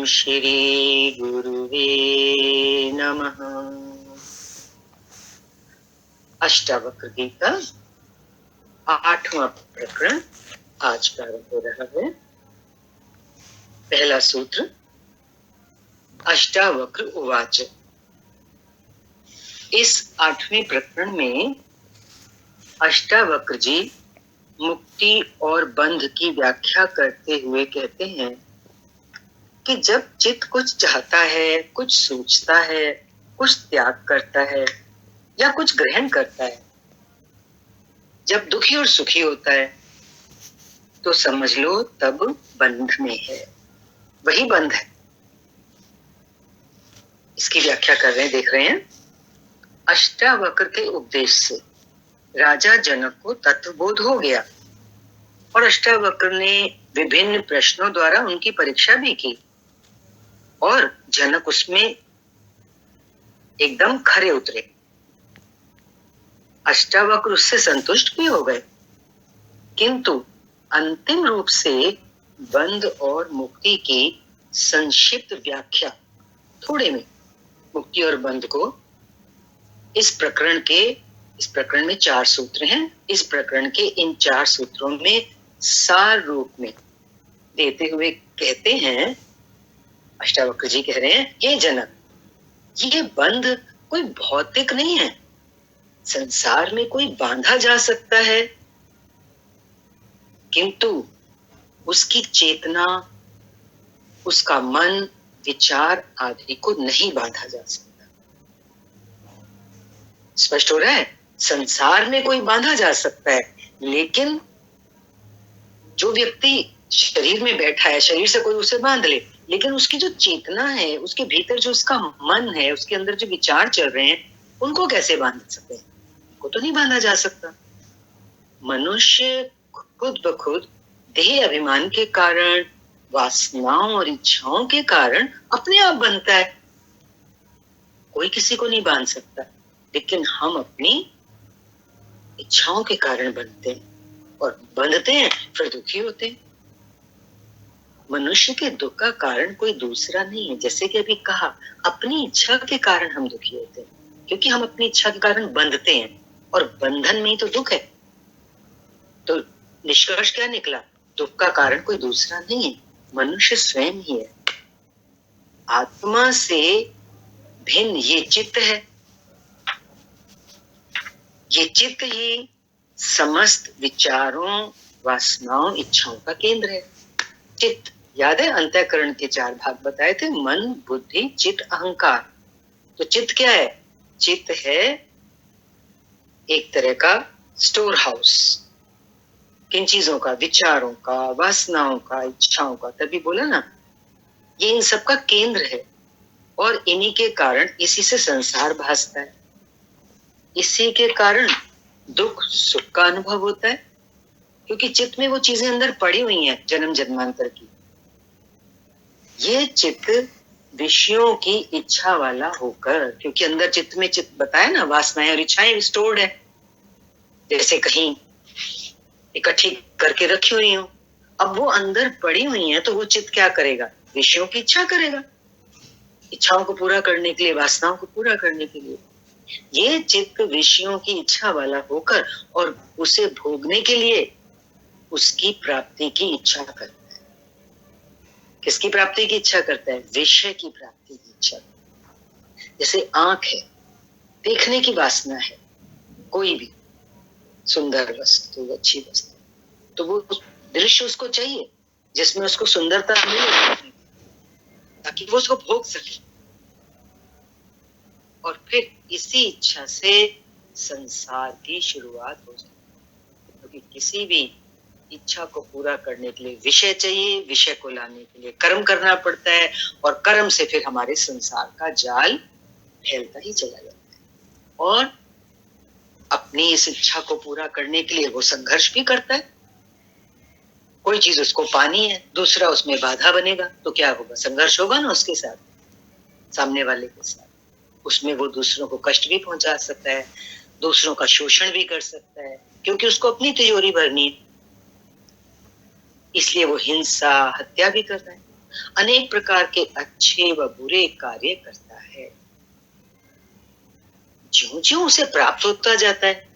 श्री गुरुवे नमः। अष्टावक्र गीता 8वां प्रकरण आज प्रारंभ हो रहा है। पहला सूत्र, अष्टावक्र उवाच। इस 8वें प्रकरण में अष्टावक्र जी मुक्ति और बंध की व्याख्या करते हुए कहते हैं कि जब चित्त कुछ चाहता है, कुछ सोचता है, कुछ त्याग करता है या कुछ ग्रहण करता है, जब दुखी और सुखी होता है तो समझ लो तब बंध में है, वही बंध है। इसकी व्याख्या कर रहे हैं, देख रहे हैं। अष्टावक्र के उपदेश से राजा जनक को तत्वबोध हो गया और अष्टावक्र ने विभिन्न प्रश्नों द्वारा उनकी परीक्षा भी की और जनक उसमें एकदम खरे उतरे। अष्टावक्र उससे संतुष्ट भी हो गए, किंतु अंतिम रूप से बंध और मुक्ति की संक्षिप्त व्याख्या थोड़े में, मुक्ति और बंध को इस प्रकरण में 4 सूत्र हैं। इस प्रकरण के इन 4 सूत्रों में सार रूप में देते हुए कहते हैं, अष्टावक्र जी कह रहे हैं, ये जनक, ये बंध कोई भौतिक नहीं है, संसार में कोई बांधा जा सकता है, किंतु उसकी चेतना, उसका मन, विचार आदि को नहीं बांधा जा सकता। स्पष्ट हो रहा है? संसार में कोई बांधा जा सकता है, लेकिन जो व्यक्ति शरीर में बैठा है, शरीर से कोई उसे बांध ले, लेकिन उसकी जो चेतना है, उसके भीतर जो उसका मन है, उसके अंदर जो विचार चल रहे हैं, उनको कैसे बांध सकते हैं? को तो नहीं बांधा जा सकता। मनुष्य खुद ब खुद देह अभिमान के कारण, वासनाओं और इच्छाओं के कारण अपने आप बनता है, कोई किसी को नहीं बांध सकता। लेकिन हम अपनी इच्छाओं के कारण बनते हैं और बंधते हैं, फिर दुखी होते हैं। मनुष्य के दुख का कारण कोई दूसरा नहीं है, जैसे कि अभी कहा, अपनी इच्छा के कारण हम दुखी होते हैं, क्योंकि हम अपनी इच्छा के कारण बंधते हैं और बंधन में ही तो दुख है। तो निष्कर्ष क्या निकला? दुख का कारण कोई दूसरा नहीं है, मनुष्य स्वयं ही है। आत्मा से भिन्न ये चित्त है, ये चित्त ही समस्त विचारों, वासनाओं, इच्छाओं का केंद्र है। चित्त याद है, अंतःकरण के 4 भाग बताए थे, मन, बुद्धि, चित्त, अहंकार। तो चित्त क्या है? चित्त है एक तरह का स्टोर हाउस, किन चीजों का? विचारों का, वासनाओं का, इच्छाओं का। तभी बोला ना, ये इन सब का केंद्र है और इन्हीं के कारण इसी से संसार भासता है, इसी के कारण दुख सुख का अनुभव होता है, क्योंकि चित्त में वो चीजें अंदर पड़ी हुई हैं जन्म जन्मांतर की। ये चित्त विषयों की इच्छा वाला होकर, क्योंकि अंदर चित्त में, चित्त बताया ना, वासनाएं और इच्छाएं स्टोर्ड है, जैसे कहीं इकट्ठी करके रखी हुई हो। अब वो अंदर पड़ी हुई है तो वो चित्त क्या करेगा? विषयों की इच्छा करेगा, इच्छाओं को पूरा करने के लिए, वासनाओं को पूरा करने के लिए। ये चित्त विषयों की इच्छा वाला होकर और उसे भोगने के लिए उसकी प्राप्ति की इच्छा करता है। किसकी प्राप्ति की इच्छा करता है? विषय की प्राप्ति की इच्छा। जैसे आंख है, देखने की वासना है, कोई भी सुंदर वस्तु, अच्छी वस्तु, तो वो दृश्य उसको चाहिए जिसमें उसको सुंदरता मिले, ताकि वो उसको भोग सके। और फिर इसी इच्छा से संसार की शुरुआत हो जाती है, क्योंकि किसी भी इच्छा को पूरा करने के लिए विषय चाहिए, विषय को लाने के लिए कर्म करना पड़ता है, और कर्म से फिर हमारे संसार का जाल फैलता ही चला जाता है। और अपनी इस इच्छा को पूरा करने के लिए वो संघर्ष भी करता है। कोई चीज उसको पानी है, दूसरा उसमें बाधा बनेगा, तो क्या होगा? संघर्ष होगा ना उसके साथ, सामने वाले के साथ। उसमें वो दूसरों को कष्ट भी पहुंचा सकता है, दूसरों का शोषण भी कर सकता है, क्योंकि उसको अपनी तिजोरी भरनी है। इसलिए वो हिंसा, हत्या भी कर रहा है। अनेक प्रकार के अच्छे व बुरे कार्य करता है। ज्यों ज्यों उसे प्राप्त होता जाता है,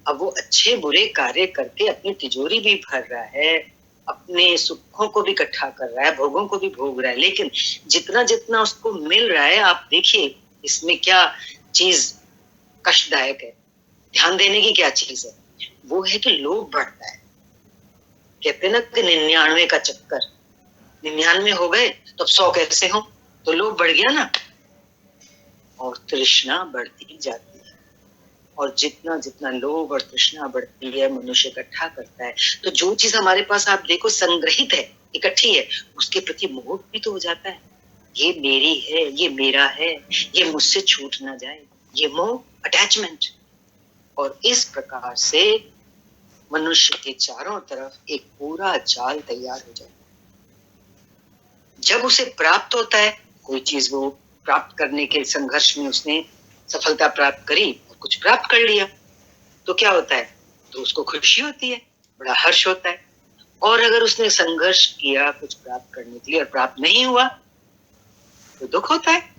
अब वो अच्छे बुरे कार्य करके अपनी तिजोरी भी भर रहा है, अपने सुखों को भी इकट्ठा कर रहा है, भोगों को भी भोग रहा है, लेकिन जितना जितना उसको मिल रहा है, आप देखिए इसमें क्या चीज कष्टदायक है, ध्यान देने की क्या चीज है, वो है कि लोभ बढ़ता है। कहते ना कि 99 का चक्कर, 99 हो गए तो 100 कैसे हो, तो लोभ बढ़ गया ना, और तृष्णा बढ़ती जाती है। और जितना जितना लोभ और तृष्णा बढ़ती है, मनुष्य इकट्ठा करता है, तो जो चीज हमारे पास आप देखो संग्रहित है, इकट्ठी है, उसके प्रति मोह भी तो हो जाता है। ये मेरी है, ये मेरा है, ये मुझसे छूट ना जाए, ये मोह, अटैचमेंट। और इस प्रकार से मनुष्य के चारों तरफ एक पूरा जाल तैयार हो जाता है। जब उसे प्राप्त होता है कोई चीज, वो प्राप्त करने के संघर्ष में उसने सफलता प्राप्त करी और कुछ प्राप्त कर लिया, तो क्या होता है, तो उसको खुशी होती है, बड़ा हर्ष होता है। और अगर उसने संघर्ष किया कुछ प्राप्त करने के लिए और प्राप्त नहीं हुआ, तो दुख होता है।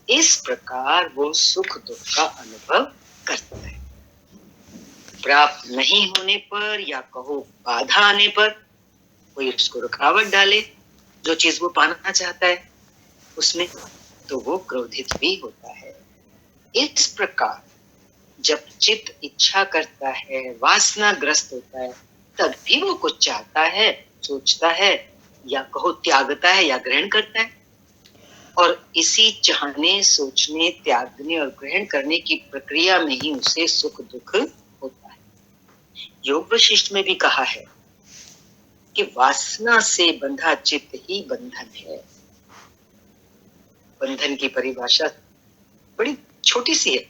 इस प्रकार वो सुख दुख का अनुभव करता है। प्राप्त नहीं होने पर या कहो बाधा आने पर कोई उसको रुकावट डाले, जो चीज वो पाना चाहता है उसमें, तो वो क्रोधित भी होता है। इस प्रकार जब चित्त इच्छा करता है, वासनाग्रस्त होता है, तब भी वो कुछ चाहता है, सोचता है, या कहो त्यागता है या ग्रहण करता है। और इसी चाहने, सोचने, त्यागने और ग्रहण करने की प्रक्रिया में ही उसे सुख दुख होता है। योग वशिष्ठ में भी कहा है कि वासना से बंधा चित्त ही बंधन है। बंधन की परिभाषा बड़ी छोटी सी है,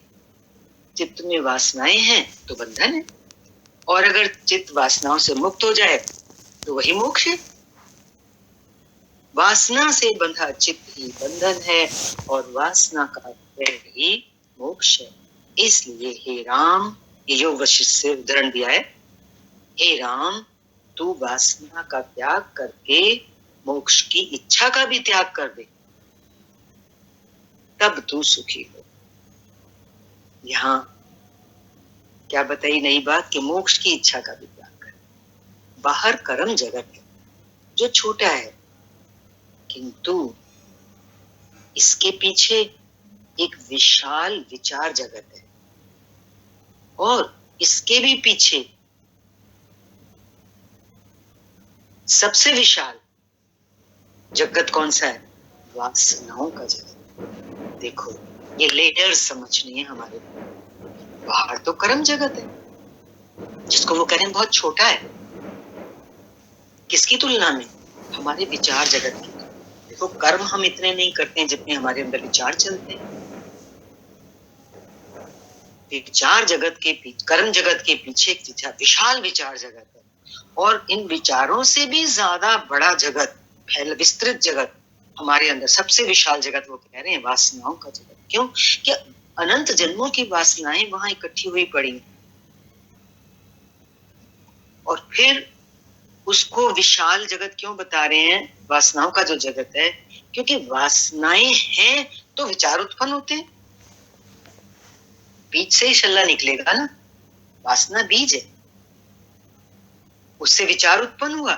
चित्त में वासनाएं हैं तो बंधन है, और अगर चित्त वासनाओं से मुक्त हो जाए तो वही मोक्ष है। वासना से बंधा चित्त ही बंधन है और वासना का त्याग ही मोक्ष है। इसलिए हे राम, ये योग वशिष्ठ से उदाहरण दिया है, हे राम तू वासना का त्याग करके मोक्ष की इच्छा का भी त्याग कर दे, तब तू सुखी हो। यहाँ क्या बताई नई बात कि मोक्ष की इच्छा का भी त्याग कर। बाहर कर्म जगत है जो छोटा है, किंतु इसके पीछे एक विशाल विचार जगत है, और इसके भी पीछे सबसे विशाल जगत कौन सा है, वासनाओं का जगत। देखो ये लेयर्स समझनी है हमारे। बाहर तो कर्म जगत है जिसको वो करें बहुत छोटा है, किसकी तुलना में, हमारे विचार जगत की। देखो कर्म हम इतने नहीं करते हैं जितने हमारे अंदर विचार चलते हैं। विचार जगत के पीछे, कर्म जगत के पीछे एक विशाल विचार जगत है, और इन विचारों से भी ज्यादा बड़ा जगत, फैल विस्तृत जगत हमारे अंदर, सबसे विशाल जगत वो कह रहे हैं वासनाओं का जगत। क्यों? कि अनंत जन्मों की वासनाएं वहां इकट्ठी हुई पड़ी, और फिर उसको विशाल जगत क्यों बता रहे हैं, वासनाओं का जो जगत है, क्योंकि वासनाएं हैं तो विचार उत्पन्न होते हैं। बीज से ही शल्ला निकलेगा ना, वासना बीज है, उससे विचार उत्पन्न हुआ,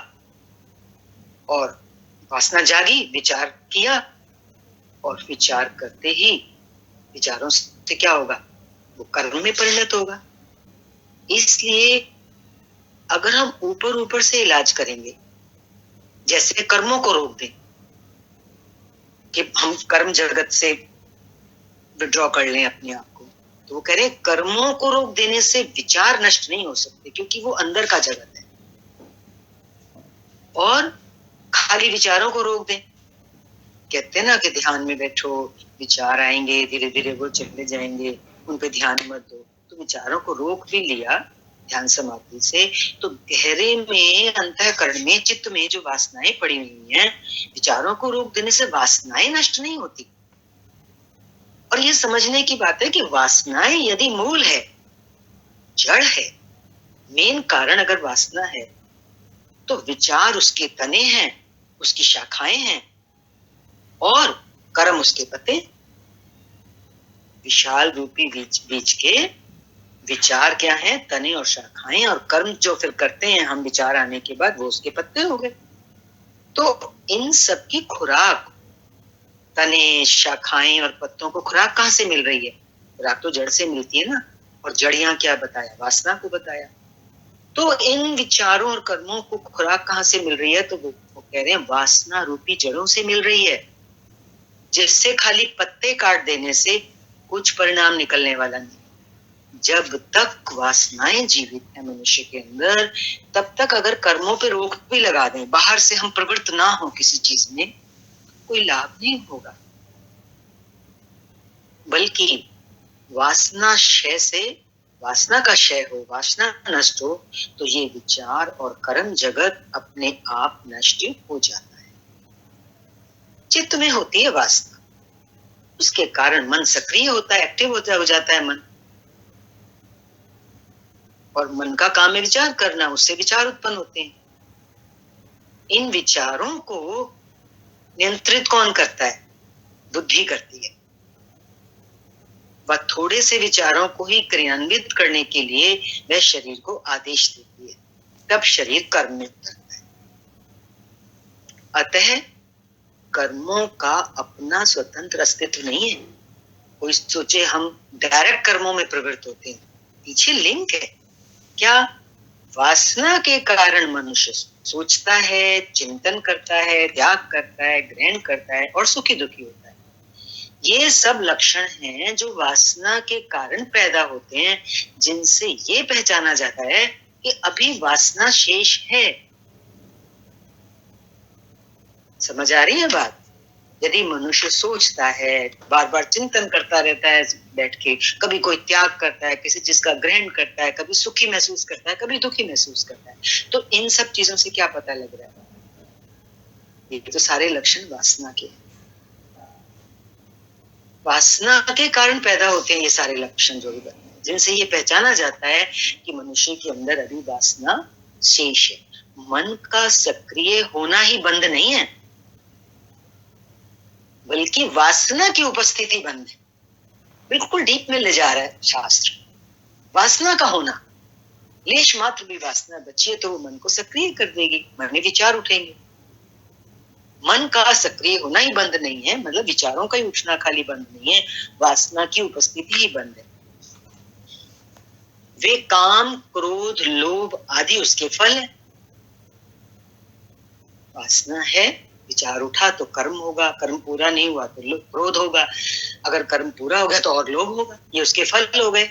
और वासना जागी, विचार किया, और विचार करते ही विचारों से क्या होगा, वो कर्म में परिणत होगा। इसलिए अगर हम ऊपर ऊपर से इलाज करेंगे, जैसे कर्मों को रोक दें कि हम कर्म जगत से विड्रॉ कर लें अपने आप को, तो वो कह रहे कर्मों को रोक देने से विचार नष्ट नहीं हो सकते, क्योंकि वो अंदर का जगत है। और खाली विचारों को रोक दें, कहते हैं ना कि ध्यान में बैठो, विचार आएंगे, धीरे धीरे वो चले जाएंगे, उन पे ध्यान मत दो। तो विचारों को रोक भी लिया ध्यान समाधि से, तो गहरे में, अंतःकरण में, चित्त में जो वासनाएं पड़ी हुई हैं, विचारों को रोक देने से वासनाएं नष्ट नहीं होती। और ये समझने की बात है कि वासनाएं यदि मूल है, जड़ है, मेन कारण अगर वासना है, तो विचार उसके तने हैं, उसकी शाखाएं हैं और कर्म उसके पत्ते। विशाल रूपी बीज के विचार क्या है? तने और शाखाएं, और कर्म जो फिर करते हैं हम विचार आने के बाद, वो उसके पत्ते हो गए। तो इन सब की खुराक, तने, शाखाएं और पत्तों को खुराक कहाँ से मिल रही है? खुराक तो जड़ से मिलती है ना। और जड़ यहाँ क्या बताया? वासना को बताया। तो इन विचारों और कर्मों को खुराक कहाँ से मिल रही है? तो वो कह रहे हैं वासना रूपी जड़ों से मिल रही है, जिससे खाली पत्ते काट देने से कुछ परिणाम निकलने वाला नहीं। जब तक वासनाएं जीवित है मनुष्य के अंदर, तब तक अगर कर्मों पे रोक भी लगा दें, बाहर से हम प्रवृत्त ना हो किसी चीज में, कोई लाभ नहीं होगा। बल्कि वासना क्षय से, वासना का क्षय हो, वासना नष्ट हो, तो ये विचार और कर्म जगत अपने आप नष्ट हो जाता है। चित्त में होती है वासना, उसके कारण मन सक्रिय होता है, एक्टिव हो जाता है मन। और मन का काम है विचार करना, उससे विचार उत्पन्न होते हैं। इन विचारों को नियंत्रित कौन करता है? बुद्धि करती है। वह थोड़े से विचारों को ही क्रियान्वित करने के लिए वह शरीर को आदेश देती है, तब शरीर कर्म में उतरता है। अतः कर्मों का अपना स्वतंत्र अस्तित्व नहीं है। कोई सोचे हम डायरेक्ट कर्मों में प्रवृत्त होते हैं, पीछे लिंक है। क्या? वासना के कारण मनुष्य सोचता है, चिंतन करता है, त्याग करता है, ग्रहण करता है और सुखी दुखी होता है। ये सब लक्षण हैं जो वासना के कारण पैदा होते हैं, जिनसे ये पहचाना जाता है कि अभी वासना शेष है। समझ आ रही है बात? यदि मनुष्य सोचता है, बार बार चिंतन करता रहता है बैठ के, कभी कोई त्याग करता है, किसी चीज का ग्रहण करता है, कभी सुखी महसूस करता है, कभी दुखी महसूस करता है, तो इन सब चीजों से क्या पता लग रहा है? ये तो सारे लक्षण वासना के हैं। वासना के कारण पैदा होते हैं ये सारे लक्षण जो भी बनते हैं, जिनसे ये पहचाना जाता है कि मनुष्य के अंदर अभी वासना शेष है। मन का सक्रिय होना ही बंद नहीं है, बल्कि वासना की उपस्थिति बंद है। बिल्कुल डीप में ले जा रहा है शास्त्र। वासना का होना, लेश मात्र भी वासना बची है तो वो मन को सक्रिय कर देगी, मन में विचार उठेंगे। मन का सक्रिय होना ही बंद नहीं है, मतलब विचारों का ही उठना खाली बंद नहीं है, वासना की उपस्थिति ही बंद है। वे काम, क्रोध, लोभ आदि उसके फल है। वासना है, विचार उठा तो कर्म होगा, कर्म पूरा नहीं हुआ तो क्रोध होगा, अगर कर्म पूरा हो गया तो और लोभ होगा, ये उसके फल हो गए।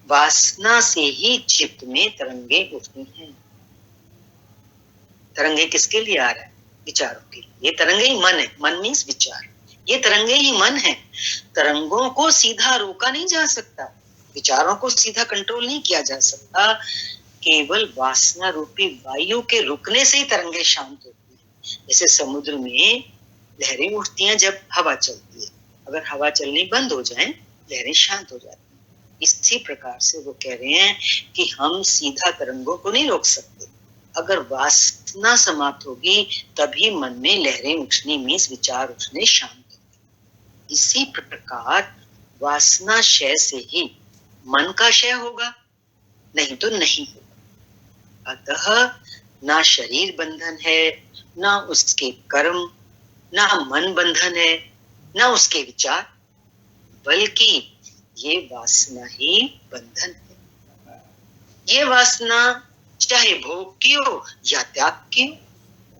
वासना से ही चित्त में तरंगे उठती हैं। तरंगे किसके लिए आ रहा है? विचारों के लिए। ये तरंगे ही मन है, मन मीन्स विचार, ये तरंगे ही मन है। तरंगों को सीधा रोका नहीं जा सकता, विचारों को सीधा कंट्रोल नहीं किया जा सकता, केवल वासना रूपी वायु के रुकने से ही तरंगे शांत होती है। जैसे समुद्र में लहरें उठती हैं जब हवा चलती है, अगर हवा चलनी बंद हो जाए लहरें शांत हो जाती हैं। इसी प्रकार से वो कह रहे हैं कि हम सीधा तरंगों को नहीं रोक सकते, अगर वासना समाप्त होगी तभी मन में लहरें उठनी मीन्स विचार उठने शांत होंगे। इसी प्रकार वासना क्षय से ही मन का क्षय होगा, नहीं तो नहीं होगा। अतः ना शरीर बंधन है, ना उसके कर्म, ना मन बंधन है, ना उसके विचार, बल्कि ये वासना ही बंधन है। ये वासना चाहे भोग की हो या त्याग की हो,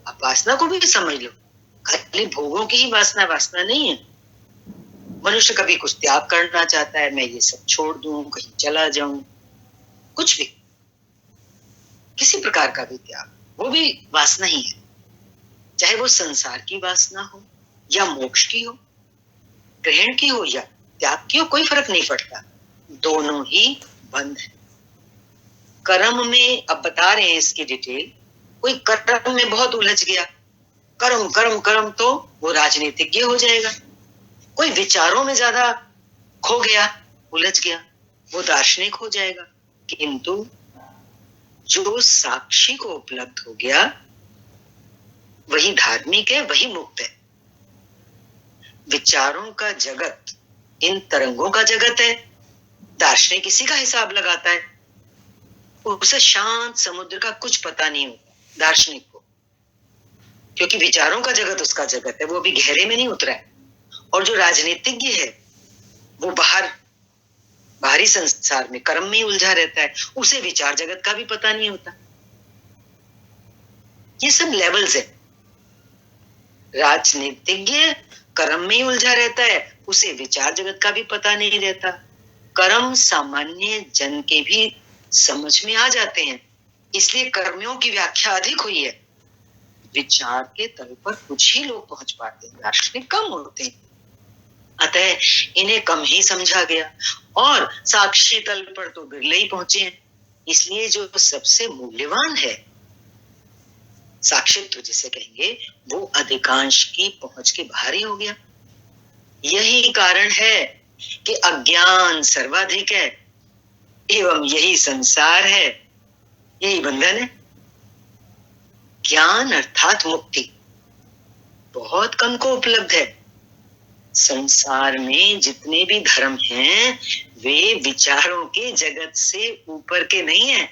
आप वासना को भी समझ लो, खाली भोगों की ही वासना वासना नहीं है। मनुष्य कभी कुछ त्याग करना चाहता है, मैं ये सब छोड़ दूं, कहीं चला जाऊं, कुछ भी, किसी प्रकार का भी त्याग, वो भी वासना ही है। चाहे वो संसार की वासना हो या मोक्ष की हो, ग्रहण की हो या त्याग की हो, कोई फर्क नहीं पड़ता, दोनों ही बंद है। कर्म में अब बता रहे हैं इसकी डिटेल। कोई कर्म में बहुत उलझ गया, कर्म कर्म कर्म, तो वो राजनीतिज्ञ हो जाएगा। कोई विचारों में ज्यादा खो गया, उलझ गया, वो दार्शनिक हो जाएगा। किंतु जो साक्षी को उपलब्ध हो गया, वही धार्मिक है, वही मुक्त है। विचारों का जगत इन तरंगों का जगत है। दार्शनिक किसी का हिसाब लगाता है, उसे शांत समुद्र का कुछ पता नहीं होता दार्शनिक को, क्योंकि विचारों का जगत उसका जगत है, वो भी गहरे में नहीं उतरा है। और जो राजनीतिज्ञ है वो बाहरी संसार में कर्म में ही उलझा रहता है, उसे विचार जगत का भी पता नहीं होता। ये सब लेवल्स है। राजनीतिज्ञ कर्म में ही उलझा रहता है, उसे विचार जगत का भी पता नहीं रहता। कर्म सामान्य जन के भी समझ में आ जाते हैं, इसलिए कर्मियों की व्याख्या अधिक हुई है। विचार के तल पर कुछ ही लोग पहुंच पाते हैं, दार्शनिक कम होते हैं, अतः इन्हें कम ही समझा गया। और साक्षी तल पर तो बिरले ही पहुंचे हैं, इसलिए जो सबसे मूल्यवान है, साक्षित्व जिसे कहेंगे, वो अधिकांश की पहुंच के बाहर ही हो गया। यही कारण है कि अज्ञान सर्वाधिक है एवं यही संसार है, यही बंधन है। ज्ञान अर्थात मुक्ति बहुत कम को उपलब्ध है। संसार में जितने भी धर्म हैं वे विचारों के जगत से ऊपर के नहीं हैं,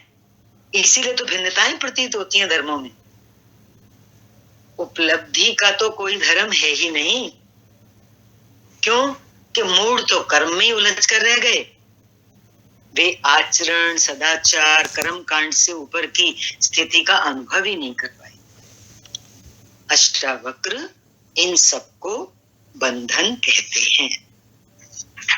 इसीलिए तो भिन्नताएं प्रतीत होती हैं धर्मों में। उपलब्धि का तो कोई धर्म है ही नहीं, क्यों कि मूढ़ तो कर्म में ही उलझ कर रह गए। वे आचरण, सदाचार, कर्म कांड से ऊपर की स्थिति का अनुभव ही नहीं कर पाए। अष्टावक्र इन सबको बंधन कहते हैं।